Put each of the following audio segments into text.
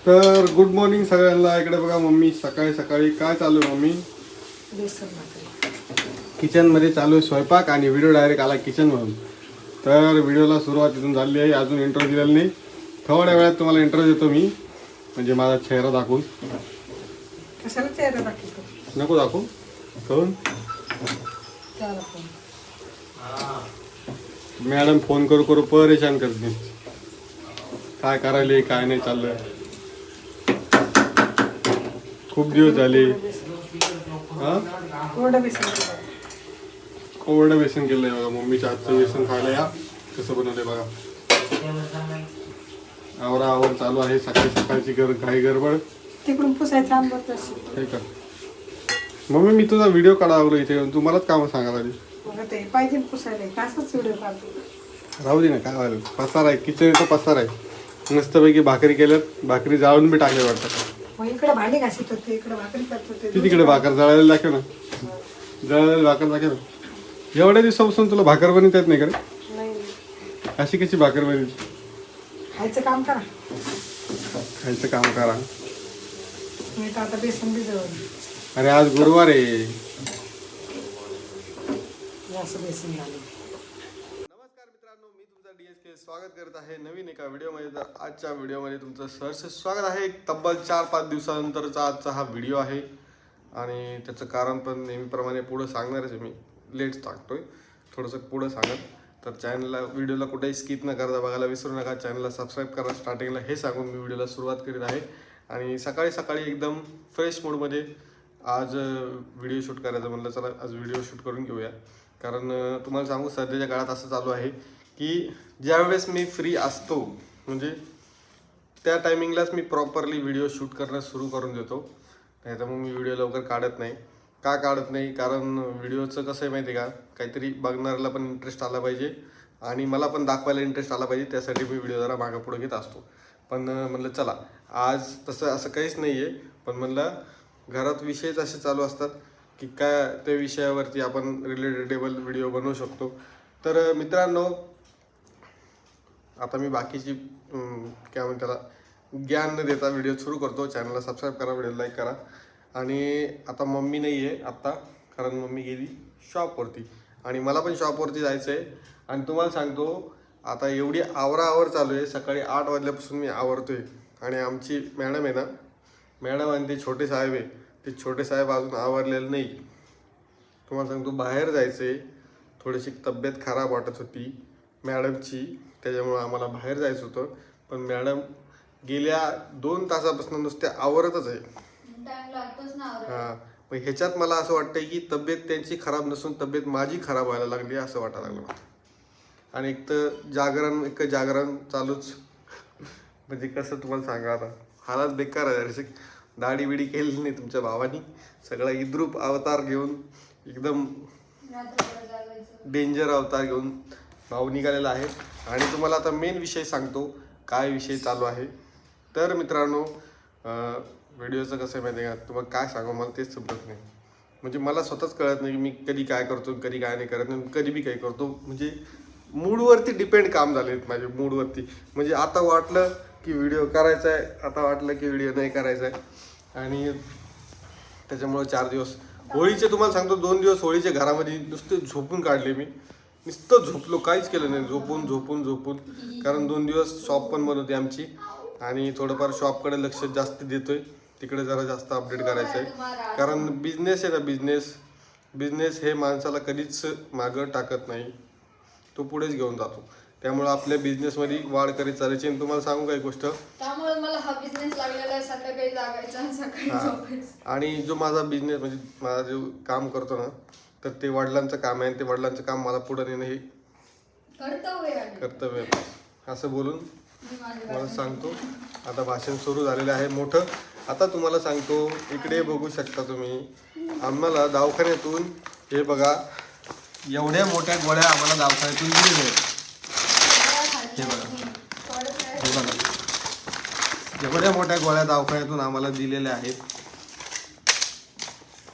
तर good morning सगळ्यांना. इकडे बघा मम्मी सकाळी सकाळी काय चालू आहे मम्मी? किचन मध्ये चालू आहे स्वयंपाक आणि व्हिडिओ डायरेक्ट आला किचन मधून. तर व्हिडिओला सुरुवात इथून झाली आहे. अजून इंट्रो दिलेला नाही. थोड्या वेळात तुम्हाला इंट्रो देतो मी, म्हणजे माझा चेहरा दाखवून. कशाला चेहरा दाखवतो? नको दाखवू करून. मॅडम फोन करू करू परेशान करते. काय करायले काय नाही चाललंय. खूप दिवस झाले. कोरडं बेसन केलंय बघा. मम्मीच्या हातचं बेसन खायला या. कसं बनवलंय बघा. आवरा आवर चालू आहे. सकाळी सकाळची घाई गडबड. तिकडून पुसायचं आणलं हे का मम्मी, मी तुझा व्हिडिओ काढावं इथे. तू मलाच कामं सांगायला लागली. ते पाहिजे पुसायला कसंच व्हिडिओ काढतो. राहू दे ना, काय व्हायला. पसार आहे किचन. तो पसार आहे. मस्तपैकी भाकरी केल्यात. भाकरी जाळून बी टाकले वाटतं. मग इकडे भांडी घासत होते, इकडे भाकरी करत होते. ती तिकडे भाकर जळायला दाखव ना. जळायला भाकर दाखव ना. एवढ्या दिवसापासून तुला भाकर बनवता येत नाही का रे? नाही. अशी कशी भाकर बनवली? खायचं काम करा. खायचं काम करा. मी तर आता बेसन भिजवलं. अरे आज गुरुवार आहे. असं बेसन झालं. नमस्कार मित्रांनो, मी तुमचा DSK स्वागत करत आहे नवीन एका व्हिडिओमध्ये. तर आजच्या व्हिडिओमध्ये तुमचं सहर्ष स्वागत आहे. तब्बल 4-5 दिवसानंतरचा आजचा हा व्हिडिओ आहे आणि त्याचं कारण पण नेहमीप्रमाणे पुढं सांगणारच आहे. मी लेट टाकतोय थोडंसं पुढं सांगत. तर चॅनलला व्हिडिओला कुठेही स्किप न करता बघायला विसरू नका. चॅनलला सबस्क्राईब करा. स्टार्टिंगला हे सांगून मी व्हिडिओला सुरुवात करीत आहे. आणि सकाळी सकाळी एकदम फ्रेश मूडमध्ये आज व्हिडिओ शूट करायचं म्हणलं. चला आज व्हिडिओ शूट करून घेऊया. कारण तुम्हाला सांगू, सध्याच्या काळात असं चालू आहे की ज्यावेळेस मी फ्री असतो म्हणजे त्या टायमिंगलाच मी प्रॉपरली व्हिडिओ शूट करणं सुरू करून देतो. नाही तर मग मी व्हिडिओ लवकर काढत नाही. का काढत नाही? कारण व्हिडिओचं कसं आहे माहिती आहे का, काहीतरी बघणाऱ्याला पण इंटरेस्ट आला पाहिजे आणि मला पण दाखवायला इंटरेस्ट आला पाहिजे. त्यासाठी मी व्हिडिओ जरा मागं पुढं घेत असतो. पण म्हणलं चला आज तसं असं काहीच नाही आहे. पण म्हणलं घरात विषयच असे चालू असतात की काय त्या विषयावरती आपण रिलेटेबल व्हिडिओ बनवू शकतो. तर मित्रांनो, आता मी बाकीची काय म्हणते त्याला ज्ञान न देता व्हिडिओ सुरू करतो. चॅनलला सबस्क्राईब करा, व्हिडिओ लाईक करा. आणि आता मम्मी नाही आहे आत्ता, कारण मम्मी गेली शॉपवरती आणि मला पण शॉपवरती जायचं आहे. आणि तुम्हाला सांगतो आता एवढी आवराआवर चालू आहे. सकाळी 8 वाजल्यापासून मी आवरतोय. आणि आमची मॅडम आहे ना, मॅडम आणि ते छोटे साहेब आहे, ते छोटे साहेब अजून आवरलेले नाही. तुम्हाला सांगतो बाहेर जायचं आहे. थोडीशी तब्येत खराब वाटत होती मॅडमची, त्याच्यामुळं आम्हाला बाहेर जायचं होतं. पण मॅडम गेल्या 2 तासापासून नुसते आवरतच आहे. हां, मग ह्याच्यात मला असं वाटतंय की तब्येत त्यांची खराब नसून तब्येत माझी खराब व्हायला लागली असं वाटायला लागलं. आणि एक तर जागरण चालूच. म्हणजे कसं तुम्हाला सांगा, आता हालात बेकार आहे. दाढी बिडी केलेली नाही तुमच्या भावानी. सगळा इद्रूप अवतार घेऊन, एकदम डेंजर अवतार घेऊन भाऊ निघालेला आहे. आणि तुम्हाला आता मेन विषय सांगतो काय विषय चालू आहे. तर मित्रांनो, व्हिडिओचं कसं आहे माहिती आहे का, तुम्हाला काय सांगू मला तेच समजत नाही. म्हणजे मला स्वतःच कळत नाही की मी कधी काय करतो, कधी काय नाही करत नाही, कधी बी काही करतो. म्हणजे मूडवरती डिपेंड काम झाले आहेत माझे, मूडवरती. म्हणजे आता वाटलं की व्हिडिओ करायचा आहे, आता वाटलं की व्हिडिओ नाही करायचा आहे. आणि त्याच्यामुळं 4 दिवस होळीचे, तुम्हाला सांगतो 2 दिवस होळीचे घरामध्ये नुसते झोपून काढले. मी नुसतं झोपलो, काहीच केलं नाही. झोपून कारण 2 दिवस शॉप पण बंद होती आमची आणि थोडंफार शॉपकडे लक्ष जास्त देतोय. तिकडे जरा जास्त अपडेट करायचं आहे. कारण बिझनेस आहे ना, बिझनेस हे माणसाला कधीच मागं टाकत नाही, तो पुढेच घेऊन जातो. त्यामुळे आपल्या बिझनेसमध्ये वाढ करीत चालायची. आणि तुम्हाला सांगू काही गोष्ट, त्यामुळे मला हा बिझनेस लागलेला आहे. संध्याकाळी जागायचा, सकाळी झोपायचं. आणि जो माझा बिझनेस म्हणजे माझा जो काम करतो ना, तर ते वडिलांचं काम आहे. आणि ते वडिलांचं काम मला पुढे नेणं हे कर्तव्य असं बोलून मला सांगतो. आता भाषण सुरू झालेलं आहे मोठं. आता तुम्हाला सांगतो, इकडे बघू शकता तुम्ही, आम्हाला दवाखान्यातून हे बघा एवढ्या मोठ्या गोळ्या आम्हाला दवाखान्यातून दिलेल्या आहेत. हे बघा एवढ्या मोठ्या गोळ्या दवाखान्यातून आम्हाला दिलेल्या आहेत.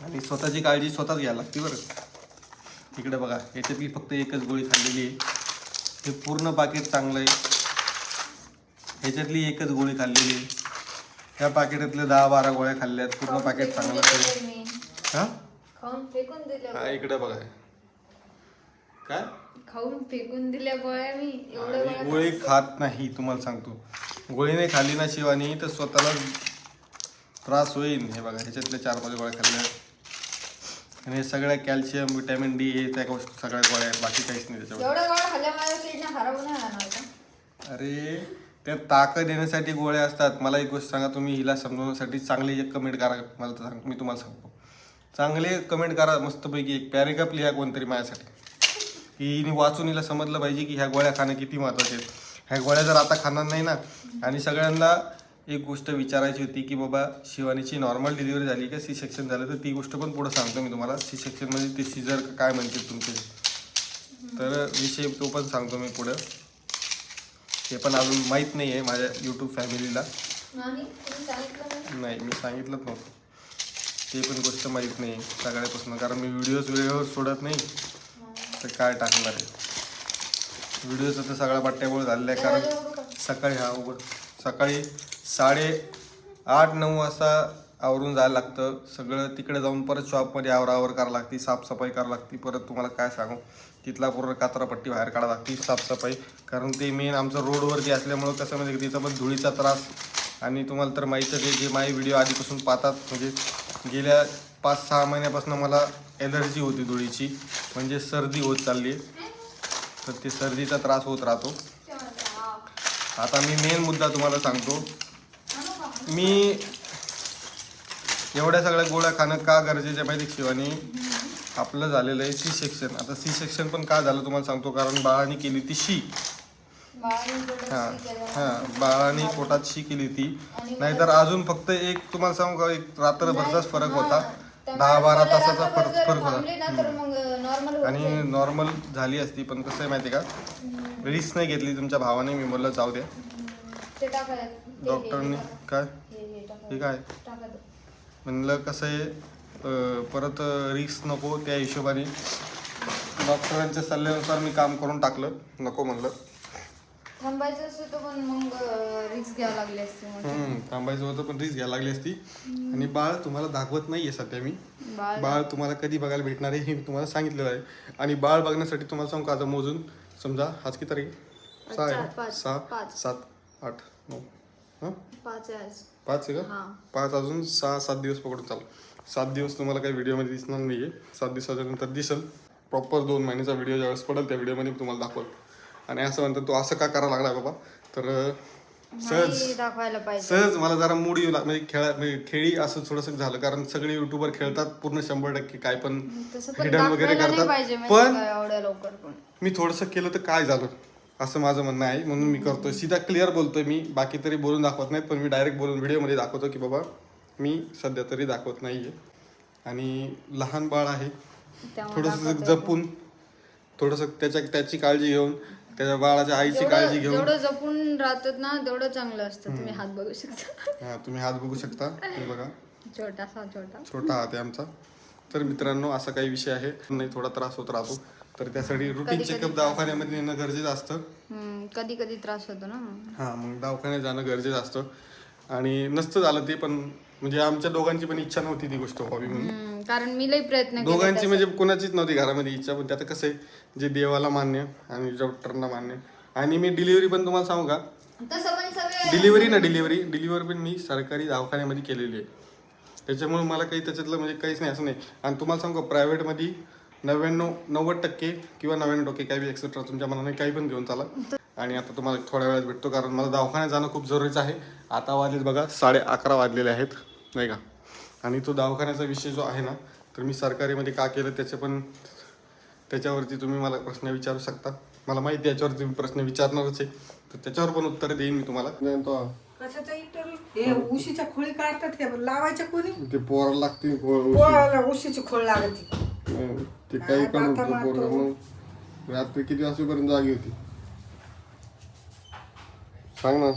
आणि स्वतःची काळजी स्वतःच घ्यायला लागते बरं. इकडे बघा, याच्यातली फक्त एकच गोळी खाल्लेली आहे. हे पूर्ण पाकिट चांगलं आहे. ह्याच्यातली एकच गोळी खाल्लेली आहे. ह्या पाकिटातले 10-12 गोळ्या खाल्ल्यात, पूर्ण पाकिट चांगलं असेल. मी हा खाऊन फेकून दिल्या हा इकडे बघा काय खाऊन फेकून दिल्या गोळ्या मी एवढं आणि गोळ्या गोळी खात नाही तुम्हाला सांगतो. गोळी नाही खाल्ली ना शिवानी तर स्वतःला त्रास होईल. हे बघा ह्याच्यातल्या 4-5 गोळ्या खाल्ल्या आणि हे सगळ्या कॅल्शियम विटॅमिन डी हे त्या गोष्टी सगळ्या गोळ्या आहेत, बाकी काहीच नाही त्याच्यावर. एवढ्या गोळ्या खाल्ल्या माझ्या किडनी खराब नाही होणार का? अरे त्या ताकद देण्यासाठी गोळ्या असतात. मला एक गोष्ट सांगा, तुम्ही हिला समजवण्यासाठी चांगली एक कमेंट करा. मला तर सांग, मी तुम्हाला सांगतो, चांगले कमेंट करा मस्तपैकी, एक पॅरेग्राफ लिहा कोणतरी माझ्यासाठी, की हिने वाचून हिला समजलं पाहिजे की ह्या गोळ्या खाणं किती महत्त्वाचे आहेत. ह्या गोळ्या जर आता खाणार नाही ना, आणि सगळ्यांना एक गोष्ट विचारायची होती की बाबा शिवानीची नॉर्मल डिलिव्हरी झाली का सी सेक्शन झालं, तर ती गोष्ट पण पुढं सांगतो मी तुम्हाला. सी सेक्शन म्हणजे ते सीझर काय म्हणते तुमचे, तर विषय तो पण सांगतो मी पुढं. ते पण अजून माहीत नाही आहे माझ्या यूट्यूब फॅमिलीला. नाही तुम्ही सांगितलं नाही मी सांगितलंच नव्हतं, ते पण गोष्ट माहीत नाही आहे सगळ्यापासून, कारण मी व्हिडिओज वेळेवर सोडत नाही. तर काय टाकणार आहे व्हिडिओचं, तर सगळ्या बट्ट्याबोळ झालेलं आहे. कारण सकाळी सकाळी 8:30-9 वाजता आवरून जायला लागतं. सगळं तिकडे जाऊन परत शॉपमध्ये आवरावर करावं लागते, साफसफाई करावं लागते. परत तुम्हाला काय सांगू, तिथला पूर्ण कचरापट्टी बाहेर काढावं लागते, साफसफाई. कारण ते मेन आमचं रोडवरती असल्यामुळं कसं म्हणजे तिथं पण धुळीचा त्रास. आणि तुम्हाला तर माहीतच आहे, जे माझे व्हिडिओ आधीपासून पाहतात, म्हणजे गेल्या 5-6 महिन्यापासून मला ॲलर्जी होती धुळीची, म्हणजे सर्दी होत चालली आहे. तर ते सर्दीचा त्रास होत राहतो. आता मी मेन मुद्दा तुम्हाला सांगतो, मी एवढ्या सगळ्या गोळ्या खाणं का गरजेचं माहिती शिवानी, आपलं झालेलं आहे सी सेक्शन. आता सी सेक्शन पण का झालं तुम्हाला सांगतो, कारण बाळाने केली ती शी. बाळाने पोटात शी केली ती. नाहीतर अजून फक्त एक तुम्हाला सांगू का, एक रात्रभरचाच फरक होता, 10-12 तासाचा फरक होता. आणि नॉर्मल झाली असती, पण कसं आहे माहिती का, रिस्क नाही घेतली तुमच्या भावाने. मी बोललं जाऊ द्या, डॉक्टरने काय हे काय म्हणलं, कसं आहे परत रिस्क नको, त्या हिशोबाने डॉक्टरांच्या सल्ल्यानुसार मी काम करून टाकलं. नको म्हणलं थांबायचं असतं पण मग रिस्क घ्यावं लागली असते. थांबायचं होतं पण रिस्क घ्यायला लागली असती. आणि बाळ तुम्हाला दाखवत नाही आहे सध्या मी. बाळ तुम्हाला कधी बघायला भेटणार आहे हे मी तुम्हाला सांगितलेलं आहे. आणि बाळ बघण्यासाठी तुम्हाला सांगू का, आता मोजून समजा आज किती तारीख, 6 आहे, 6, 7, 8, 9 हां 5 आहे का, 5 अजून 6-7 दिवस पकडून चालू. 7 दिवस तुम्हाला काही व्हिडिओमध्ये दिसणार नाही आहे. 7 दिवसाच्या नंतर दिसेल. प्रॉपर 2 महिन्याचा व्हिडिओ ज्यावेळेस पडेल त्या व्हिडिओमध्ये तुम्हाला दाखवल. आणि असं म्हणतात तो असं का करायला लागला बाबा, तर सहज मला जरा मूड येऊ लागला, म्हणजे खेळी असं थोडंसं झालं. कारण सगळे युट्यूबर खेळतात पूर्ण 100% काय पण हिडन वगैरे करतात, पण मी थोडंसं केलं तर काय झालं असं माझं म्हणणं आहे. म्हणून मी करतोय, सीधा क्लिअर बोलतोय मी. बाकी तरी बोलून दाखवत नाहीत, पण मी डायरेक्ट बोलून व्हिडिओमध्ये दाखवतो की बाबा मी सध्या तरी दाखवत नाही आहे. आणि लहान बाळ आहे, थोडंसं जपून, थोडंसं त्याची काळजी घेऊन, त्याच्या बाळाच्या आईची काळजी घेऊन. जेवढं जपून राहतात ना तेवढं चांगलं असतं. तुम्ही हात बघू शकता. हा तुम्ही हात बघू शकता, हे बघा छोटा हात आहे आमचा. तर मित्रांनो असा काही विषय आहे, नाही थोडा त्रास होत राहतो. तर त्यासाठी रुटीन चेकअप दवाखान्यामध्ये येणं गरजेचं असतं. कधी कधी त्रास होतो ना. हा मग दवाखान्यात जाणं गरजेचं असतं. आणि नसतं झालं ते पण, म्हणजे आमच्या दोघांची पण इच्छा नव्हती ती गोष्ट व्हावी म्हणून. कारण मी लई प्रयत्न केले, दोघांची म्हणजे कोणाचीच नव्हती घरामध्ये इच्छा. पण त्यात कसं आहे, जे देवाला मान्य आणि डॉक्टरना मान्य. आणि मी डिलिव्हरी पण तुम्हाला सांगू का, डिलिव्हरी पण मी सरकारी दवाखान्यामध्ये केलेली आहे. त्याच्यामुळे मला काही त्याच्यातलं म्हणजे काहीच नाही असं नाही. आणि तुम्हाला सांगू का, प्रायव्हेटमध्ये 90% किंवा 99% काही एक्सेट्रा तुमच्या मनाने काही पण घेऊन चाला. आणि आता तुम्हाला थोड्या वेळात भेटतो, कारण मला दवाखान्यात जाणं खूप जरुरीचं आहे. आता वाजलेत बघा 11:30 वाजलेले आहेत नाही का. आणि तो दवाखान्याचा विषय जो आहे ना, तर मी सरकारीमध्ये का केलं त्याच्यावरती तुम्ही मला प्रश्न विचारू शकता. मला माहिती आहे याच्यावरती तुम्ही प्रश्न विचारणारच आहे, तर त्याच्यावर पण उत्तर देईन मी तुम्हाला. कशाचा इंटरव्ह्यू, हे उशीच्या खोळी काढतात का लावायच्या कोणी, ते पोराला लागते, उशीची खोळ लागते. ते काही पण होतं पोरं. मग रात्री किती वाजेपर्यंत जागी होती सांग ना.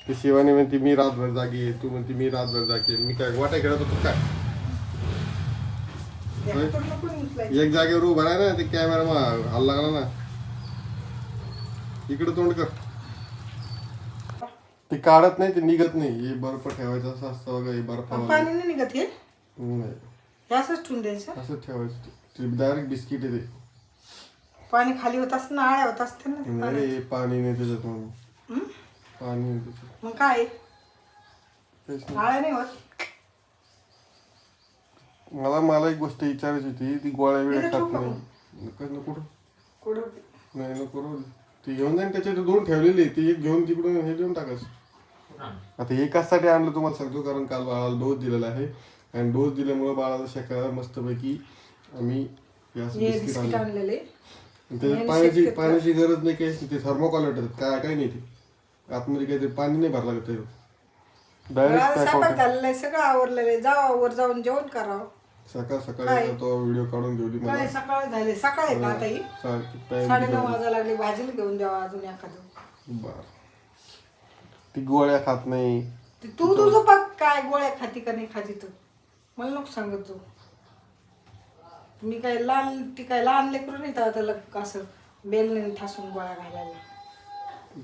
ती शिवानी म्हणती मी रातभर जागी आहे, तू म्हणती मी रातभर जागी आहे. मी काय गोट्या खेळत होतो काय? एक जागेवर उभं राहा ना, ते कॅमेरा मग हल्ला लागला ना. इकडे तोंड कर. ते काढत नाही, ते निघत नाही. हे बर्फ ठेवायचं असं असतं बघा, हे बर्फावर पाणी नाही निघत हे नाही हे असंच ठेवून द्यायचं. असं ठेवायचं. ते डायरेक्ट बिस्किट आहे ते. पाणी खाली होत असतं ना, आळ्या होत असते ना ते नाही पाण्यात. रे, पाणी नाही त्याच्यात म्हणून. हं? पाणी नाही त्याच्यात. मग काय काहीच नाही. आळ्या नाही होत. मला एक गोष्ट विचारायची होती. ती गोळ्या वेळा इथं खात ठेवू का नाही. कुठं कुठं नाही नको राहू दे. ते घेऊन जाईन, त्याच्यात 2 ठेवलेले. ते एक घेऊन तिकडून हे देऊन टाकायचं. आता एकाचसाठी आणलं तुम्हाला सांगतो, कारण काल बाळाला डोस दिलेला आहे आणि डोस दिल्यामुळे बाळाला शेकायला मस्तपैकी आम्ही हे असं हे बिस्किट बिस्किट आणलं. आणलेले. त्याच्यात पाण्याची गरज नाही, काही ते थर्मोकॉल वाटत काय नाही. ते आतमध्ये काहीतरी पाणी नाही भरला लागत डायरेक्ट पॅक स्वयंपाक होतं. झालेलं आहे, सगळं आवरलेलं आहे. जावं वर जाऊन जेवण करावं. सकाळी तो व्हिडिओ काढून ठेवली मला. काय सकाळ झाले, सकाळ आहे का आता ही? टाइम 9:30 वाजायला लागले. भाजीला घेऊन द्यावा अजून एखादं. बर. ती गोळ्या खात नाही. ते तू तुझं बघ, काय गोळ्या खाती का नाही खाती तू, मला नको सांगत तू. मी काय लहान लेकरू नाही तर त्याला असं बेलने ठासून गोळ्या घालायला.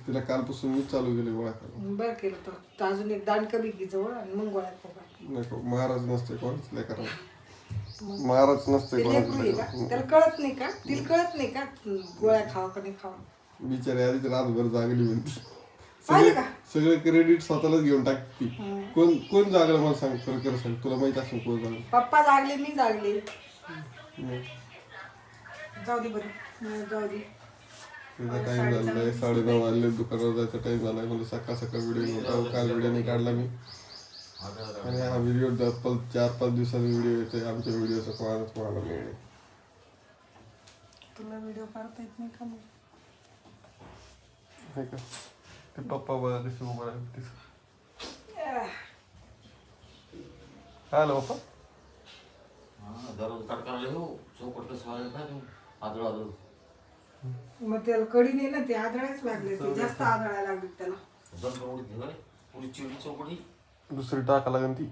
तिला कालपासून मी चालू केले गोळ्या खायला. बरं केलं तर अजून एक दांडका बी घे जवळ आणि मग गोळ्या खाऊ. नको, महाराज नसते कोणाच लेकराला. महाराज नसते ते कोणाच लेकरू आहे का? लेकराला. त्याला कळत नाही का? तिला कळत नाही का गोळ्या खावा का नाही खावा? बिचारी आधीच रातभर जागली म्हणती. पाहिलं का? सगळे क्रेडिट स्वतःलाच घेऊन टाकती. कोण जागलं मला सांग, कर सांग. तुला माहित असेल कोण जागलं. पप्पा जागले, मी जागले. नाही. जाऊ दे बरं, जाऊ दे. तिचा टाइम झालाय, 9:30 वाजले. दुकानावर जायचा टाइम झालाय. म्हणजे सकाळ व्हिडिओ होता. काल व्हिडिओ नाही काढला मी. आणि हा व्हिडिओ 4-5 दिवसांनी व्हिडिओ येतोय. आमच्या व्हिडिओचा कोणाला मिळेल. तुला व्हिडिओ काढता येत नाही का मग? आहे का? ते पप्पा बघा कशी उभं राहते. हॅलो पप्पा. दररोज कडकाला हो चौकट आदळ मग त्याला कडी नाही ना, ते आदळायच लागले. ते जास्त आदळायला लागले त्याला. पुरी चिवडी चौकडी दुसरी टाका लागेल ती.